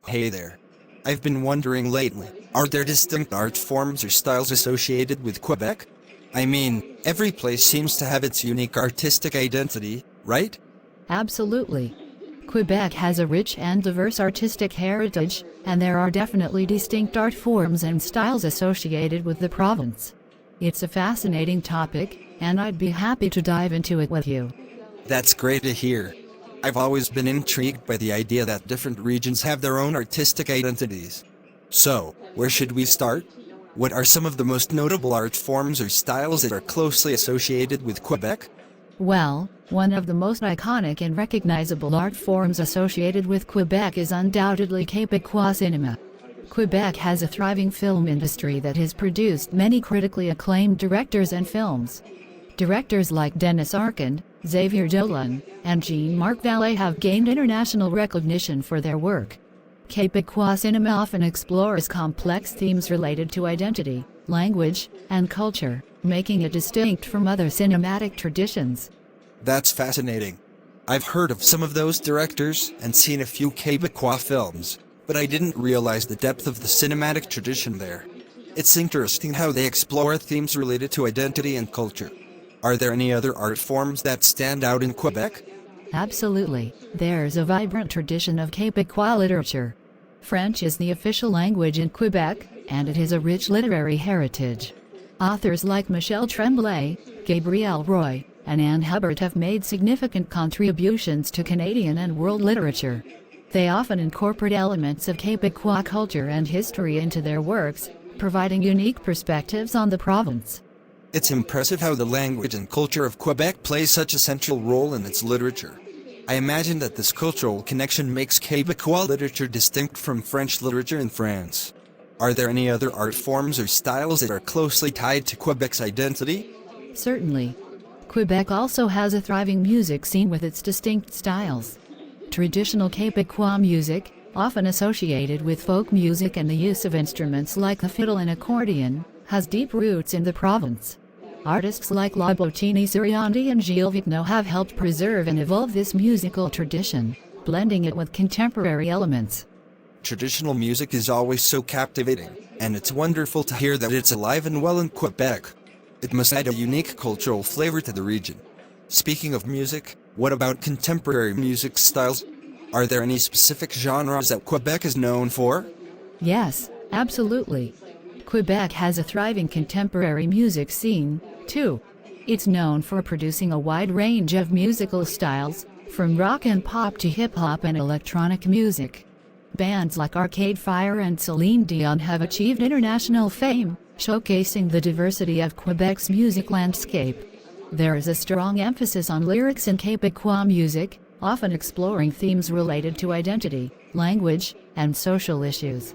Hey there. I've been wondering lately, are there distinct art forms or styles associated with Quebec? I mean, every place seems to have its unique artistic identity, right? Absolutely. Quebec has a rich and diverse artistic heritage, and there are definitely distinct art forms and styles associated with the province. It's a fascinating topic, and I'd be happy to dive into it with you. That's great to hear. I've always been intrigued by the idea that different regions have their own artistic identities. So, where should we start? What are some of the most notable art forms or styles that are closely associated with Quebec? Well, one of the most iconic and recognizable art forms associated with Quebec is undoubtedly Quebecois cinema. Quebec has a thriving film industry that has produced many critically acclaimed directors and films. Directors like Denis Arcand, Xavier Dolan, and Jean-Marc Vallée have gained international recognition for their work. Quebecois cinema often explores complex themes related to identity, language, and culture, making it distinct from other cinematic traditions. That's fascinating. I've heard of some of those directors and seen a few Quebecois films, but I didn't realize the depth of the cinematic tradition there. It's interesting how they explore themes related to identity and culture. Are there any other art forms that stand out in Quebec? Absolutely. There's a vibrant tradition of Quebecois literature. French is the official language in Quebec, and it has a rich literary heritage. Authors like Michel Tremblay, Gabriel Roy, and Anne Hubbard have made significant contributions to Canadian and world literature. They often incorporate elements of Quebecois culture and history into their works, providing unique perspectives on the province. It's impressive how the language and culture of Quebec plays such a central role in its literature. I imagine that this cultural connection makes Quebecois literature distinct from French literature in France. Are there any other art forms or styles that are closely tied to Quebec's identity? Certainly. Quebec also has a thriving music scene with its distinct styles. Traditional Quebecois music, often associated with folk music and the use of instruments like the fiddle and accordion, has deep roots in the province. Artists like La Bottini Siriandi and Gilles Vigneault have helped preserve and evolve this musical tradition, blending it with contemporary elements. Traditional music is always so captivating, and it's wonderful to hear that it's alive and well in Quebec. It must add a unique cultural flavor to the region. Speaking of music, what about contemporary music styles? Are there any specific genres that Quebec is known for? Yes, absolutely. Quebec has a thriving contemporary music scene, too. It's known for producing a wide range of musical styles, from rock and pop to hip-hop and electronic music. Bands like Arcade Fire and Celine Dion have achieved international fame, showcasing the diversity of Quebec's music landscape. There is a strong emphasis on lyrics in Quebecois music, often exploring themes related to identity, language, and social issues.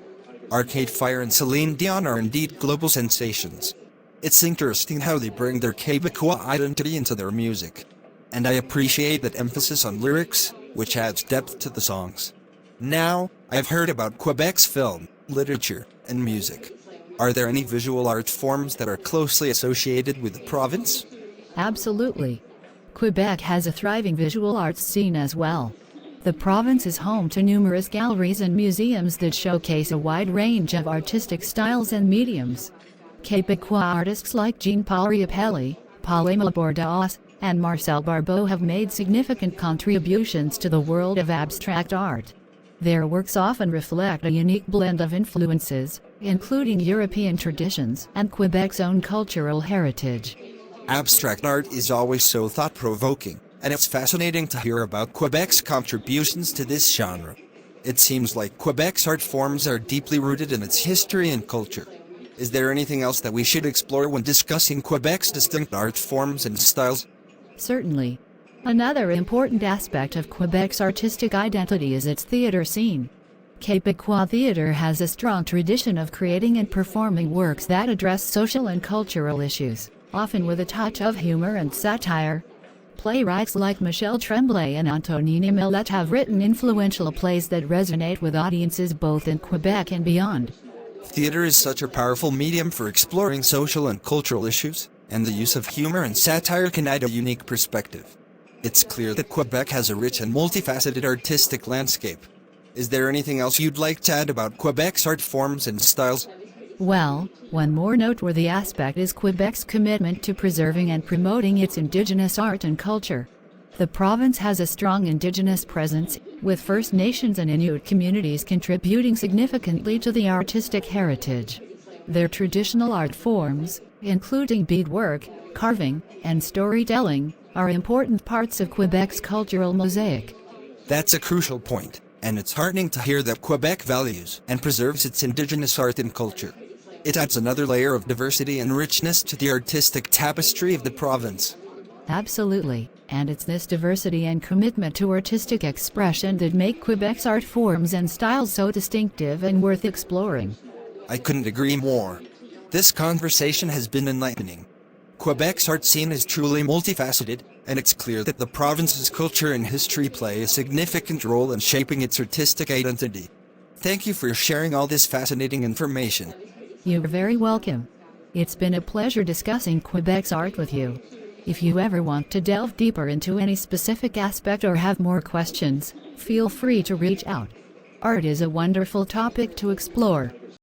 Arcade Fire and Celine Dion are indeed global sensations. It's interesting how they bring their Quebecois identity into their music. And I appreciate that emphasis on lyrics, which adds depth to the songs. Now, I've heard about Quebec's film, literature, and music. Are there any visual art forms that are closely associated with the province? Absolutely. Quebec has a thriving visual arts scene as well. The province is home to numerous galleries and museums that showcase a wide range of artistic styles and mediums. Quebecois artists like Jean-Paul Riopelli, Paul-Émile Bordas, and Marcel Barbeau have made significant contributions to the world of abstract art. Their works often reflect a unique blend of influences, including European traditions and Quebec's own cultural heritage. Abstract art is always so thought-provoking, and it's fascinating to hear about Quebec's contributions to this genre. It seems like Quebec's art forms are deeply rooted in its history and culture. Is there anything else that we should explore when discussing Quebec's distinct art forms and styles? Certainly. Another important aspect of Quebec's artistic identity is its theater scene. Quebecois theater has a strong tradition of creating and performing works that address social and cultural issues, often with a touch of humor and satire. Playwrights like Michel Tremblay and Antonine Millet have written influential plays that resonate with audiences both in Quebec and beyond. Theater is such a powerful medium for exploring social and cultural issues, and the use of humor and satire can add a unique perspective. It's clear that Quebec has a rich and multifaceted artistic landscape. Is there anything else you'd like to add about Quebec's art forms and styles? Well, one more noteworthy aspect is Quebec's commitment to preserving and promoting its indigenous art and culture. The province has a strong indigenous presence, with First Nations and Inuit communities contributing significantly to the artistic heritage. Their traditional art forms, including beadwork, carving, and storytelling, are important parts of Quebec's cultural mosaic. That's a crucial point, and it's heartening to hear that Quebec values and preserves its indigenous art and culture. It adds another layer of diversity and richness to the artistic tapestry of the province. Absolutely, and it's this diversity and commitment to artistic expression that make Quebec's art forms and styles so distinctive and worth exploring. I couldn't agree more. This conversation has been enlightening. Quebec's art scene is truly multifaceted, and it's clear that the province's culture and history play a significant role in shaping its artistic identity. Thank you for sharing all this fascinating information. You're very welcome. It's been a pleasure discussing Quebec's art with you. If you ever want to delve deeper into any specific aspect or have more questions, feel free to reach out. Art is a wonderful topic to explore.